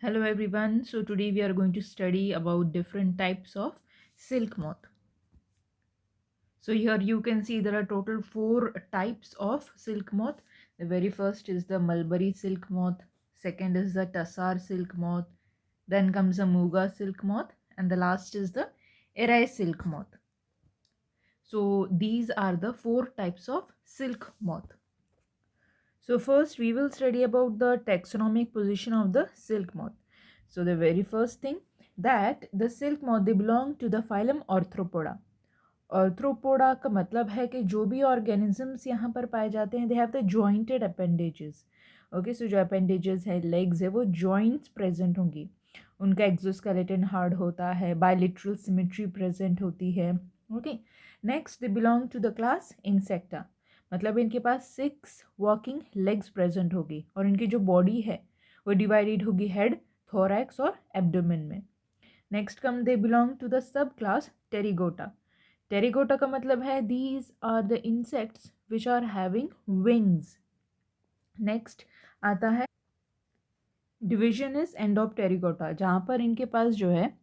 Hello everyone. So today we are going to study about different types of silk moth. So here you can see there are total 4 types of silk moth. The very first is the mulberry silk moth. Second is the tussar silk moth. Then comes the muga silk moth, and the last is the erai silk moth. So these are the 4 types of silk moth. So first we will study about the taxonomic position of the silk moth. So the very first thing that the silk moth they belong to the phylum Arthropoda. Arthropoda का मतलब है कि जो भी organisms यहाँ पर पाए जाते हैं they have the jointed appendages. Okay, so जो appendages है legs है वो joints present होंगी. उनका exoskeleton hard होता है, bilateral symmetry present होती है. Okay, next they belong to the class Insecta. मतलब इनके पास 6 वर्किंग लेग्स प्रेजेंट होगी और इनकी जो बॉडी है वो डिवाइडेड होगी हेड, थोरैक्स और एब्डोमेन में. Next come they belong to the sub class pterygota. Pterygota का मतलब है these are the insects which are having wings. Next आता है division is end of pterygota, जहाँ पर इनके पास जो है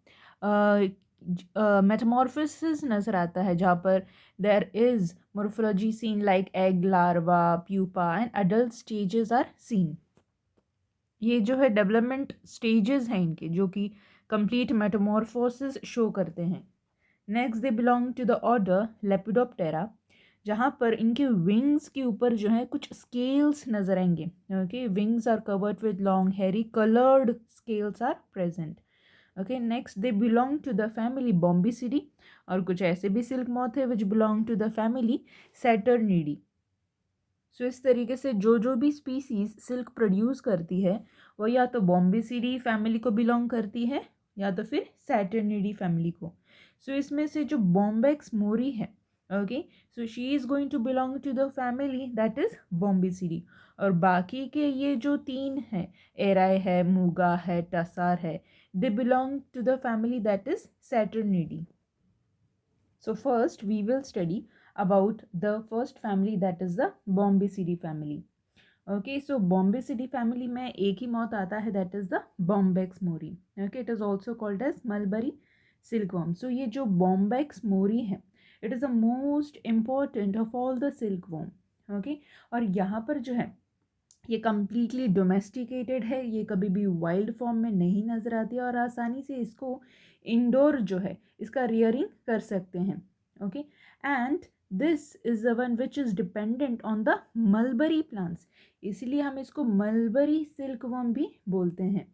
मेटामॉर्फोसिस नजर आता है, जहाँ पर there is morphology seen like egg, larva, pupa and adult stages are seen. ये जो है डेवलपमेंट स्टेजेस हैं इनके जो कि कंप्लीट मेटामॉर्फोसिस शो करते हैं. Next they belong to the order lepidoptera, जहाँ पर इनके विंग्स के ऊपर जो है कुछ स्केल्स नजर आएंगे. Okay, wings are covered with long hairy coloured scales are present. Okay, next they belong to the family Bombycidae, और कुछ ऐसे भी सिल्क मॉथ है which belong to the family Saturniidae. So इस तरीके से जो भी स्पीसीज सिल्क प्रोड्यूस करती है वो या तो बॉम्बीसिडी फैमिली को बिलोंग करती है या तो फिर सैटर्निडी फैमिली को. सो इसमें से जो बॉम्बेक्स मोरी है, okay, so she is going to belong to the family that is Bombycidae. और बाकी के ये जो 3 है, एराय है, मूगा है, टसार है, they belong to the family that is Saturnidae. So first we will study about the first family that is the Bombycidae family. Okay, so Bombycidae family में एक ही मौत आता है that is the Bombyx mori. Okay, it is also called as mulberry silkworm. So ये जो Bombyx mori है, it is the most important of all the silkworm. Okay, और यहाँ पर जो है ये कम्प्लीटली डोमेस्टिकेटेड है, ये कभी भी वाइल्ड फॉर्म में नहीं नज़र आती और आसानी से इसको इंडोर जो है इसका रियरिंग कर सकते हैं. Okay, and this is the one which is dependent on the mulberry plants, इसलिए हम इसको मलबरी सिल्कवर्म भी बोलते हैं.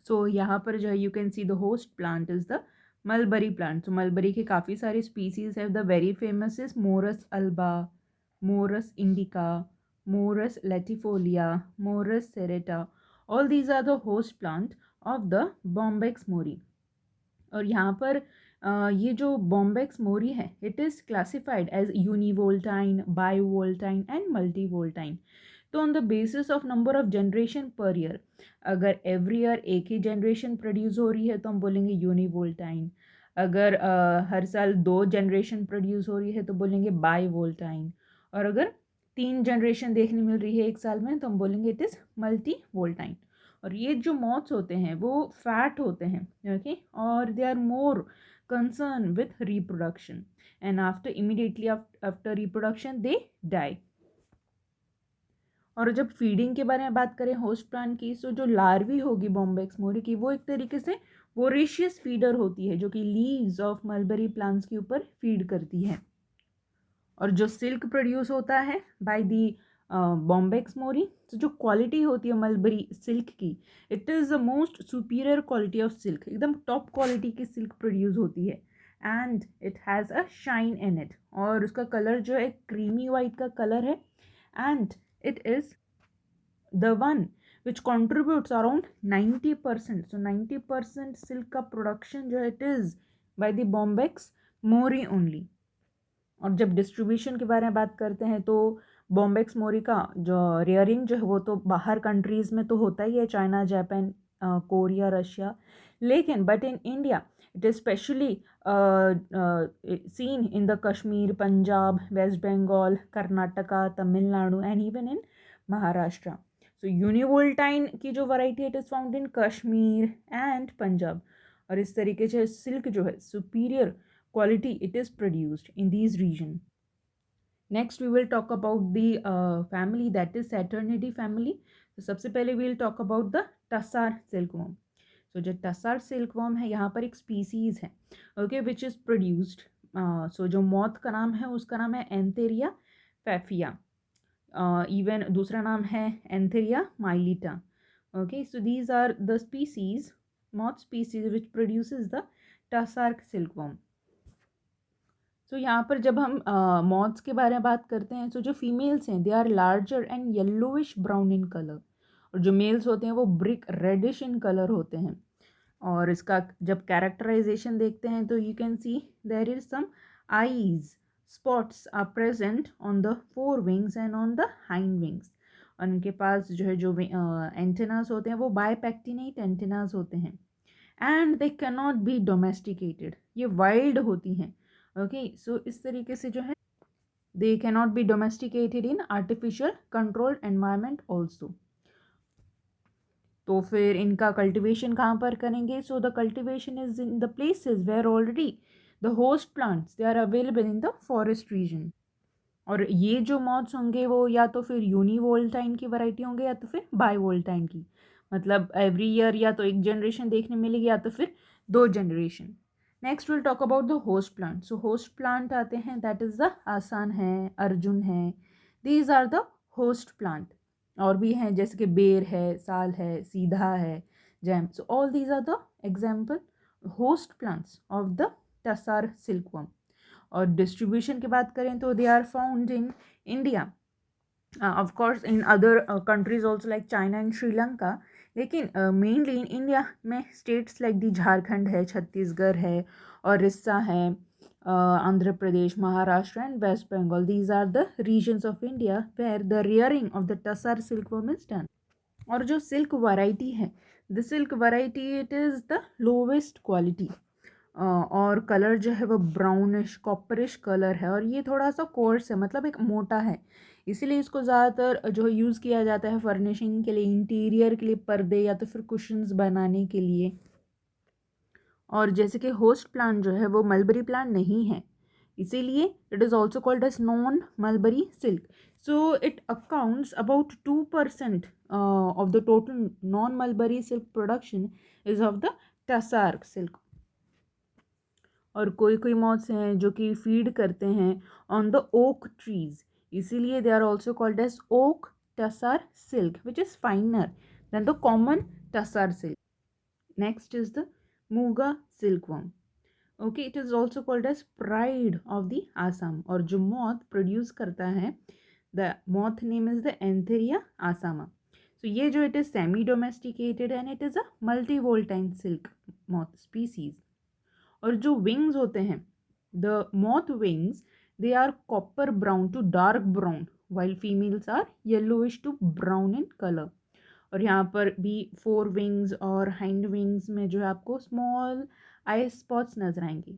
सो यहाँ पर जो है you can see the host plant is the mulberry plant. So mulberry के काफ़ी सारे स्पीसीज है. The very famous is Morris alba, Morris indica, Morus latifolia, Morus serrata. All these are the host plant of the Bombyx mori. और यहाँ पर ये जो Bombyx mori है, it is classified as univoltine, bivoltine and multivoltine. तो on the basis of number of generation per year, अगर every year एक ही generation produce हो रही है तो हम बोलेंगे यूनिवोल्टाइन. अगर हर साल 2 जनरेशन प्रोड्यूस हो रही है तो बोलेंगे बाईवोल्टाइन. और अगर 3 जनरेशन देखने मिल रही है एक साल में तो हम बोलेंगे इट इज़ मल्टी वोल्टाइन. और ये जो मॉथ्स होते हैं वो फैट होते हैं. ओके, और they are more concern with reproduction and after immediately after reproduction they die. और जब फीडिंग के बारे में बात करें होस्ट प्लांट की, सो जो लार्वी होगी बॉम्बैक्स मोरी की वो एक तरीके से वोरेशियस फीडर होती है जो कि लीव्स ऑफ मलबरी प्लांट्स के ऊपर फीड करती है. और जो सिल्क प्रोड्यूस होता है बाय दी बॉम्बैक्स मोरी, तो जो क्वालिटी होती है मलबरी सिल्क की, it is the most superior quality of silk, एकदम टॉप क्वालिटी की सिल्क प्रोड्यूस होती है. And it has a shine in it, और उसका कलर जो है क्रीमी वाइट का कलर है. And it is the one which contributes around 90%. So 90% silk का production जो it is by the Bombyx mori only. और जब डिस्ट्रीब्यूशन के बारे में बात करते हैं तो बॉम्बेक्स मोरी का जो रेयरिंग जो है वो तो बाहर कंट्रीज़ में तो होता ही है, चाइना, जापान, कोरिया, रशिया. लेकिन but in India it is specially seen in the Kashmir, Punjab, West Bengal, Karnataka, Tamil Nadu and even in Maharashtra. So univoltine की जो वैरायटी है it is found in Kashmir and Punjab, और इस तरीके से सिल्क जो है superior quality it is produced in these region. Next, we will talk about the family, that is Saturnidae family. तो सबसे पहले we will talk about the Tassar silkworm. So जो Tassar silkworm है यहाँ पर एक species है, okay, which is produced. So जो moth का नाम है उसका नाम है Antheria faffia. Even दूसरा नाम है Antheria mylitta. Okay, so these are the species, moth species which produces the Tassar silkworm. सो यहाँ पर जब हम मॉथ्स के बारे में बात करते हैं, सो जो फीमेल्स हैं they are larger and yellowish brown in colour, और जो मेल्स होते हैं वो ब्रिक रेडिश इन कलर होते हैं. और इसका जब कैरेक्टराइजेशन देखते हैं तो you can see there is some eyes spots are present on the fore wings and on the hind wings. और इनके पास जो है जो एंटेनास होते हैं वो बायपेक्टिनेट एंटेनास होते हैं. And they can not be domesticated, ये वाइल्ड होती हैं. ओके, सो इस तरीके से जो है they can not be domesticated in artificial controlled environment also. तो फिर इनका कल्टिवेशन कहाँ पर करेंगे? So the cultivation is in the places where already the host plants they are available in the forest region. और ये जो मॉथ्स होंगे वो या तो फिर यूनिवोल्टाइन की वैरायटी होंगे या तो फिर बाईवोल्टाइन की, मतलब एवरी ईयर या तो एक जनरेशन देखने मिलेगी या तो फिर 2 generation. Next will talk about the host plant. So host plant आते हैं, दैट इज़ द आसान है, अर्जुन है, these are the host plant. और भी हैं जैसे कि बेर है, साल है, सीधा है, जैम. So all these are the example host plants of the tasar silkworm. और डिस्ट्रीब्यूशन की बात करें तो they are found in India, of course in other countries also like China and Sri Lanka, लेकिन मेनली इन इंडिया में स्टेट्स लाइक दी झारखंड है, छत्तीसगढ़ है, ओडिशा है, Andhra Pradesh, Maharashtra and West Bengal. These are the regions of India where the rearing of the tussar silkworm is done. और जो silk variety है, the silk variety it is the lowest quality, और colour जो है वो ब्राउनिश कॉपरिश कलर है, और ये थोड़ा सा कोर्स है, मतलब एक मोटा है, इसीलिए इसको ज़्यादातर जो यूज़ किया जाता है फर्निशिंग के लिए, इंटीरियर के लिए, पर्दे या तो फिर कुशन्स बनाने के लिए. और जैसे कि होस्ट प्लांट जो है वो मलबरी प्लांट नहीं है, इसीलिए it is also called as non mulberry silk. So it accounts about 2% of the total non mulberry silk production is of the tasar silk. और कोई कोई मॉथ्स हैं जो कि फीड करते हैं ऑन द ओक ट्रीज, इसीलिए they are also called as oak tasar silk which is finer than the common tasar silk. Next is the muga silkworm. Okay, it is also called as pride of the Assam. और जो moth produce करता है the moth name is the Antheraea assama. So ये जो it is semi domesticated and it is a multivoltine silk moth species. और जो wings होते हैं the moth wings they are copper brown to dark brown while females are yellowish to brown in colour. और यहाँ पर भी 4 wings और hind wings में जो है आपको स्मॉल आई स्पॉट्स नजर आएंगे,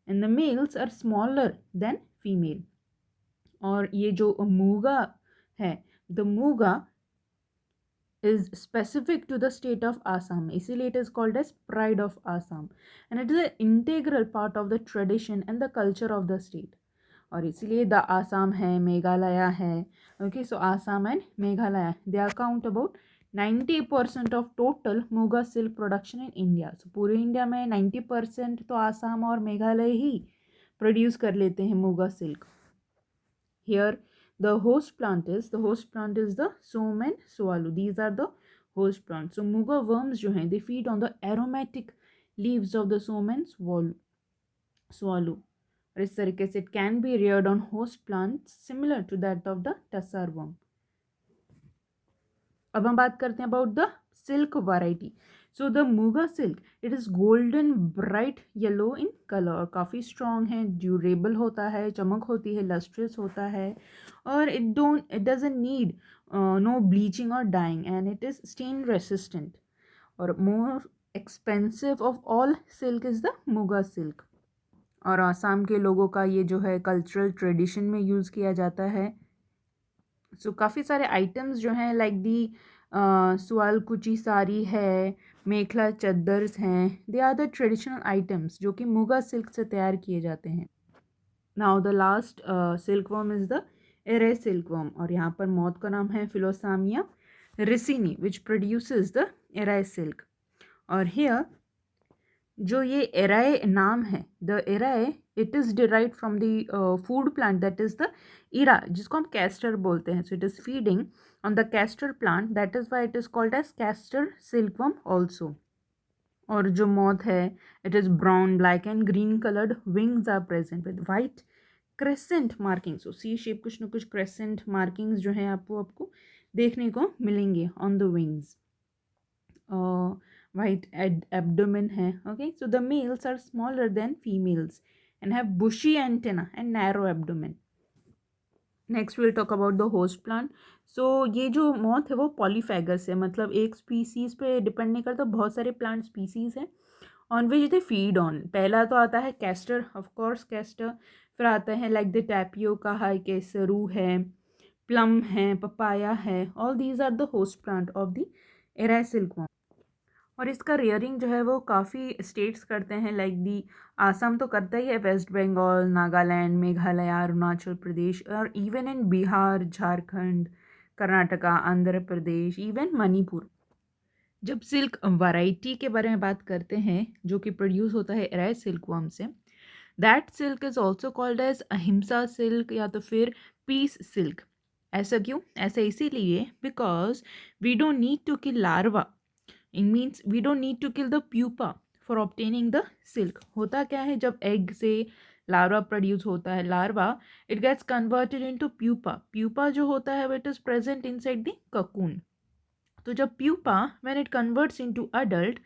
and the males are smaller than female. और ये जो मूगा है, the muga is specific to the state of Assam. इसीलिए it is called as pride of Assam and it is an integral part of the tradition and the culture of the state. और इसीलिए the Assam है, मेघालय है. Okay, so Assam and Meghalaya they account about 90% of total muga silk production in India. So पूरे India में 90% तो आसाम और मेघालय ही produce कर लेते हैं Muga silk. Here the host plant is the som and swallow. These are the host plants. So muga worms जो हैं they feed on the aromatic leaves of the som and swallow. और इस तरीके से it can be reared on host plants similar to that of the tassar worm. अब हम बात करते हैं about the silk variety. So the muga silk it is golden bright yellow in colour, और काफ़ी स्ट्रॉन्ग है, ड्यूरेबल होता है, चमक होती है, लस्ट्रस होता है, और it doesn't need no bleaching और dyeing and it is stain resistant. और more expensive of all silk is the muga silk. और आसाम के लोगों का ये जो है कल्चरल ट्रेडिशन में यूज़ किया जाता है. सो काफ़ी सारे आइटम्स जो हैं लाइक दी सुआल कुची साड़ी है, मेखला चद्दर्स हैं, they are the traditional items जो कि मुगा सिल्क से तैयार किए जाते हैं। Now the last silk worm is the eri silk worm, और यहाँ पर मौत का नाम है Philosamia ricini which produces the eri silk. और हियर जो ये एराए नाम है, the eri it is derive from the food plant that is the era, जिसको हम कैस्टर बोलते हैं। So it is feeding on the castor plant, that is why it is called as castor silkworm also. और जो मोथ है, it is brown, black and green coloured, wings are present with white crescent markings. So C shape कुछ ना कुछ crescent markings जो हैं आपको देखने को मिलेंगे on the wings. white abdomen hai. Okay, so the males are smaller than females and have bushy antenna and narrow abdomen. Next will talk about the host plant. So ये जो moth है वो पॉलीफेगस है, मतलब एक species पे depend नहीं करता, बहुत सारे प्लांट स्पीसीज़ हैं on which they feed on. पहला तो आता है कैस्टर, ऑफ कोर्स कैस्टर, फिर आता है लाइक द टैपियोका है, केसरू है, प्लम है, पपाया है, all these are the host plant of the eri silkworm. और इसका रेयरिंग जो है वो काफ़ी स्टेट्स करते हैं, लाइक दी आसाम तो करता ही है, वेस्ट बंगाल, नागालैंड, मेघालय, अरुणाचल प्रदेश, और even in Bihar, Jharkhand, Karnataka, Andhra Pradesh, even Manipur. जब सिल्क वैरायटी के बारे में बात करते हैं जो कि प्रोड्यूस होता है एराई सिल्कवर्म से, that silk is also called as ahimsa silk या तो फिर पीस सिल्क। ऐसा क्यों? ऐसा इसीलिए because we don't need to kill larva, it means we don't need to kill the pupa for obtaining the silk. होता क्या है, जब एग से लार्वा प्रोड्यूस होता है, larva it gets converted into pupa. Pupa जो होता है it is present inside the cocoon. तो जब pupa when it converts into adult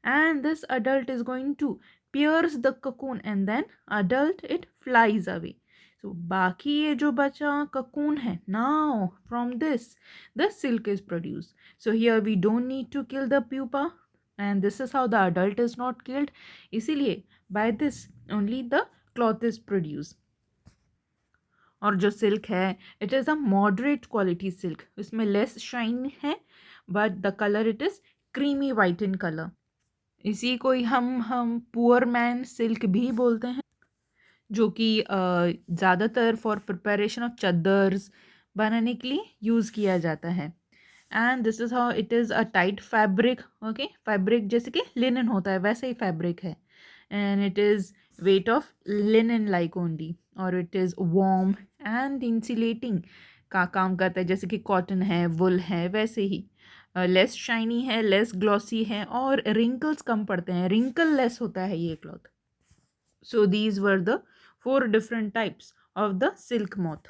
and this adult is going to pierce the cocoon and then adult it flies away. So बाकी ये जो बचा cocoon है, now from this the silk is produced. So here we don't need to kill the pupa and this is how the adult is not killed. इसीलिए by this only the cloth is produced. और जो silk है it is a moderate quality silk, इसमें less shine है but the colour it is creamy white in colour. इसी को ही हम poor man silk भी बोलते हैं, जो कि ज़्यादातर फॉर प्रिपरेशन ऑफ चद्दर्स बनाने के लिए यूज़ किया जाता है। And this is how it is a tight fabric. Okay, fabric जैसे कि लिनन होता है वैसे ही फैब्रिक है, and it is weight of linen like only, और it is warm and insulating का काम करता है, जैसे कि कॉटन है, वुल है, वैसे ही लेस शाइनी है, लेस ग्लॉसी है, और रिंकल्स कम पड़ते हैं, रिंकल लेस होता है ये cloth. So these were the 4 different types of the silk moth.